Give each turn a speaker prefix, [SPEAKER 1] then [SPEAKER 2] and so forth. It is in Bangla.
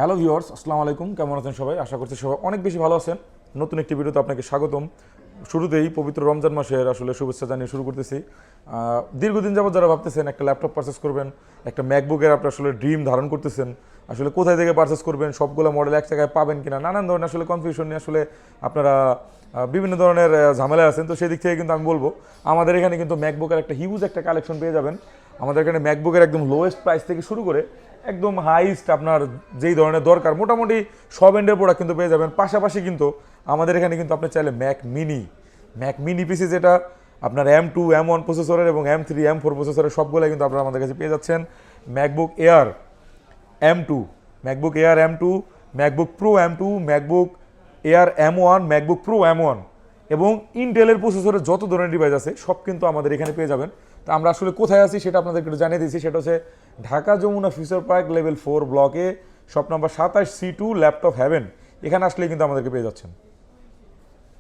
[SPEAKER 1] হ্যালো ভিউয়ার্স, আসসালামু আলাইকুম। কেমন আছেন সবাই? আশা করছি সবাই অনেক বেশি ভালো আছেন। নতুন একটি ভিডিওতে আপনাকে স্বাগতম। শুরুতেই পবিত্র রমজান মাসের আসলে শুভেচ্ছা জানিয়ে শুরু করতেছি। দীর্ঘদিন যাবত যারা ভাবতেছেন একটা ল্যাপটপ পারচেস করবেন, একটা ম্যাকবুকের আপনি আসলে ড্রিম ধারণ করতেছেন, আসলে কোথায় থেকে পারচেস করবেন, সবগুলো মডেল এক জায়গায় পাবেন কিনা, নানান ধরনের আসলে কনফিউশন নিয়ে আসলে আপনারা বিভিন্ন ধরনের ঝামেলা আছেন। তো সেই দিক থেকে কিন্তু আমি বলবো আমাদের এখানে কিন্তু ম্যাকবুকের একটা হিউজ একটা কালেকশন পেয়ে যাবেন। আমাদের এখানে ম্যাকবুকের একদম লোয়েস্ট প্রাইস থেকে শুরু করে একদম হাইস্ট আপনার যেই ধরনের দরকার মোটামুটি সব এন্ডের প্রোডাক্ট কিন্তু পেয়ে যাবেন। পাশাপাশি কিন্তু আমাদের এখানে কিন্তু আপনি চাইলে ম্যাক মিনি পিসি, যেটা আপনার M2 M1 প্রসেসরের এবং M3 M4 প্রসেসরের সবগুলো কিন্তু আপনারা আমাদের কাছে পেয়ে যাচ্ছেন। MacBook air M2, MacBook air M2, MacBook pro M2, MacBook air M1, MacBook pro M1 এবং ইন্টেলের প্রসেসরের যত ধরনের ডিভাইস আছে সব কিন্তু আমাদের এখানে পেয়ে যাবেন। তো আমরা আসলে কোথায় আছি সেটা আপনাদেরকে একটু জানিয়ে দিচ্ছি। সেটা হচ্ছে Dhaka Jamuna future park level 4 ব্লকে shop number 27C2 laptop haven. এখানে আসলে কিন্তু আমাদেরকে পেয়ে যাচ্ছেন।